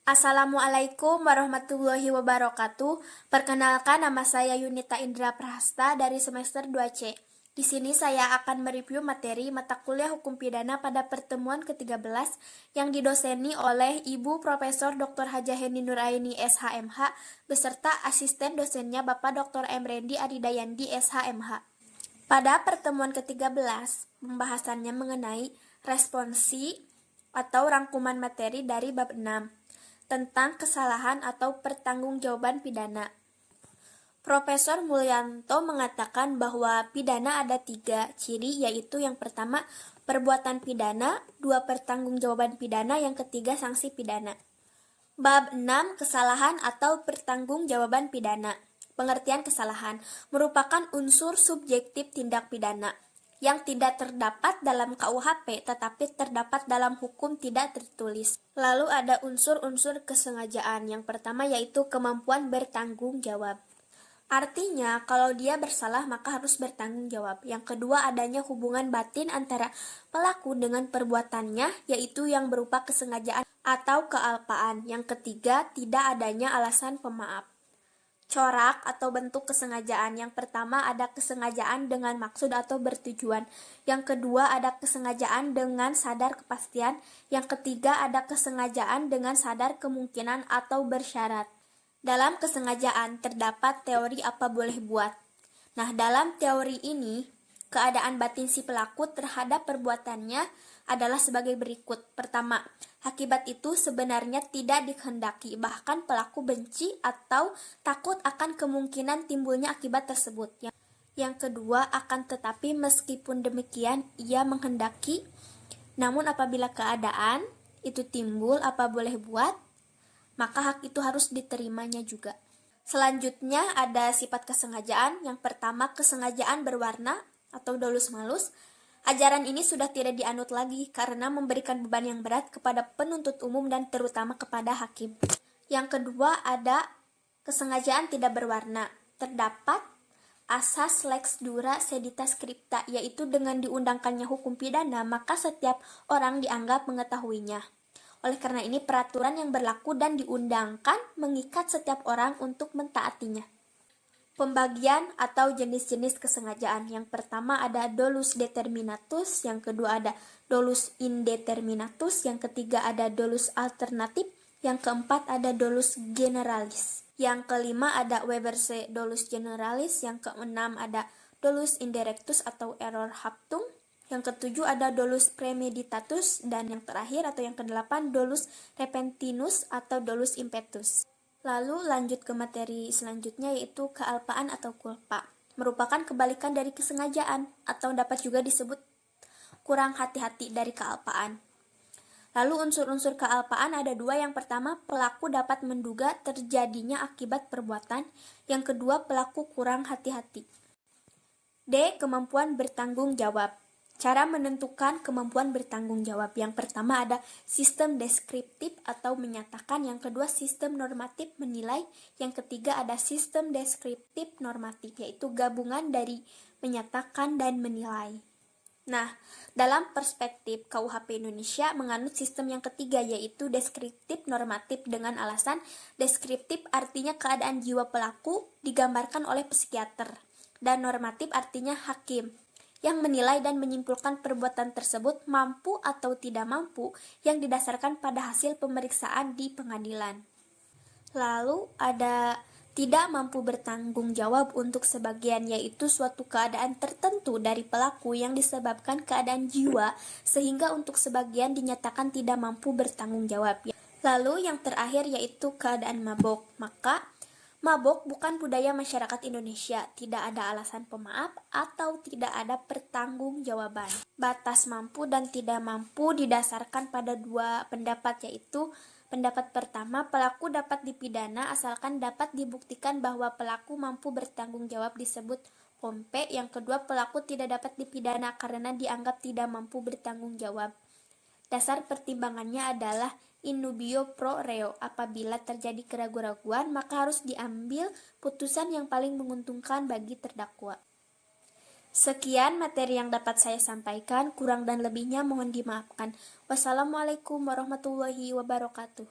Assalamualaikum warahmatullahi wabarakatuh. Perkenalkan, nama saya Yunita Indra Prahasta dari semester 2C. Di sini saya akan mereview materi mata kuliah Hukum Pidana pada pertemuan ke-13 yang didoseni oleh Ibu Profesor Dr. Hajah Heni Nuraini SHMH beserta asisten dosennya Bapak Dr. Emrendi Adidayandi SHMH. Pada pertemuan ke-13, pembahasannya mengenai responsi atau rangkuman materi dari bab 6 tentang kesalahan atau pertanggungjawaban pidana. Profesor Mulyanto mengatakan bahwa pidana ada 3 ciri, yaitu yang pertama perbuatan pidana, 2 pertanggungjawaban pidana, yang ketiga sanksi pidana. Bab 6 kesalahan atau pertanggungjawaban pidana. Pengertian kesalahan merupakan unsur subjektif tindak pidana yang tidak terdapat dalam KUHP tetapi terdapat dalam hukum tidak tertulis. Lalu ada unsur-unsur kesengajaan. Yang pertama yaitu kemampuan bertanggung jawab. Artinya kalau dia bersalah maka harus bertanggung jawab. Yang kedua adanya hubungan batin antara pelaku dengan perbuatannya, yaitu yang berupa kesengajaan atau kealpaan. Yang ketiga tidak adanya alasan pemaaf. Corak atau bentuk kesengajaan. Yang pertama ada kesengajaan dengan maksud atau bertujuan. Yang kedua ada kesengajaan dengan sadar kepastian. Yang ketiga ada kesengajaan dengan sadar kemungkinan atau bersyarat. Dalam kesengajaan terdapat teori apa boleh buat. Nah, dalam teori ini keadaan batin si pelaku terhadap perbuatannya adalah sebagai berikut. Pertama, akibat itu sebenarnya tidak dikehendaki, bahkan pelaku benci atau takut akan kemungkinan timbulnya akibat tersebut. Yang kedua, akan tetapi meskipun demikian ia menghendaki, namun apabila keadaan itu timbul apa boleh buat, maka hak itu harus diterimanya juga. Selanjutnya ada sifat kesengajaan. Yang pertama kesengajaan berwarna atau dolus malus. Ajaran ini sudah tidak dianut lagi karena memberikan beban yang berat kepada penuntut umum dan terutama kepada hakim. Yang kedua ada kesengajaan tidak berwarna. Terdapat asas lex dura sedita scripta, yaitu dengan diundangkannya hukum pidana maka setiap orang dianggap mengetahuinya. Oleh karena ini peraturan yang berlaku dan diundangkan mengikat setiap orang untuk mentaatinya. Pembagian atau jenis-jenis kesengajaan. Yang pertama ada dolus determinatus, yang kedua ada dolus indeterminatus, yang ketiga ada dolus alternatif, yang keempat ada dolus generalis. Yang kelima ada Weberse dolus generalis, yang keenam ada dolus indirectus atau error haptung, yang ketujuh ada dolus premeditatus, dan yang terakhir atau yang kedelapan dolus repentinus atau dolus impetus. Lalu lanjut ke materi selanjutnya yaitu kealpaan atau culpa. Merupakan kebalikan dari kesengajaan atau dapat juga disebut kurang hati-hati dari kealpaan. Lalu unsur-unsur kealpaan ada 2. Yang pertama pelaku dapat menduga terjadinya akibat perbuatan. Yang kedua pelaku kurang hati-hati. D. Kemampuan bertanggung jawab. Cara menentukan kemampuan bertanggung jawab. Yang pertama ada sistem deskriptif atau menyatakan. Yang kedua sistem normatif menilai. Yang ketiga ada sistem deskriptif normatif, yaitu gabungan dari menyatakan dan menilai. Nah, dalam perspektif KUHP Indonesia menganut sistem yang ketiga yaitu deskriptif normatif dengan alasan deskriptif artinya keadaan jiwa pelaku digambarkan oleh psikiater dan normatif artinya hakim yang menilai dan menyimpulkan perbuatan tersebut mampu atau tidak mampu yang didasarkan pada hasil pemeriksaan di pengadilan. Lalu ada tidak mampu bertanggung jawab untuk sebagian, yaitu suatu keadaan tertentu dari pelaku yang disebabkan keadaan jiwa sehingga untuk sebagian dinyatakan tidak mampu bertanggung jawab. Lalu yang terakhir yaitu keadaan mabok. Maka mabok bukan budaya masyarakat Indonesia, tidak ada alasan pemaaf atau tidak ada pertanggungjawaban. Batas mampu dan tidak mampu didasarkan pada 2 pendapat, yaitu pendapat pertama, pelaku dapat dipidana asalkan dapat dibuktikan bahwa pelaku mampu bertanggung jawab disebut pompe. Yang kedua, pelaku tidak dapat dipidana karena dianggap tidak mampu bertanggung jawab. Dasar pertimbangannya adalah in nubio pro reo. Apabila terjadi keraguan-raguan, maka harus diambil putusan yang paling menguntungkan bagi terdakwa. Sekian materi yang dapat saya sampaikan, kurang dan lebihnya mohon dimaafkan. Wassalamualaikum warahmatullahi wabarakatuh.